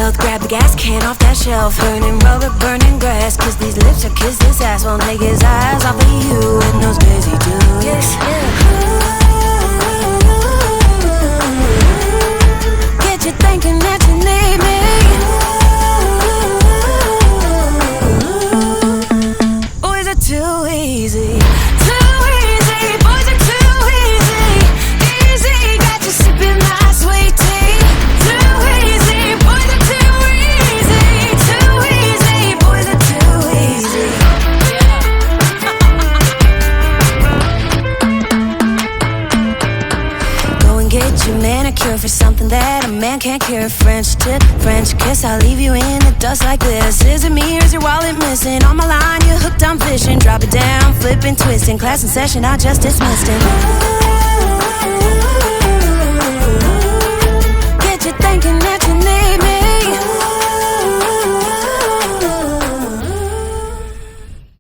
stealth. Grab the gas can off that shelf. Burning rubber, burning grass. Kiss these lips or kiss this ass. Won't take his eyes off of you and those crazy dudes. Get you thinking that you need me. Boys are too easy. Too easy. Boys are too easy. Easy. Got you sipping my sweet tea. Too easy. Boys are too easy. Too easy. Boys are too easy. Go and get your manicure for something that a man can't cure. French tip, French kiss, I'll leave you in the dust like this. Is it me or is your wallet missing? On my line, you're hooked, I'm fishing. Drop it down, flipping, twisting. Class in session, I just dismissed him.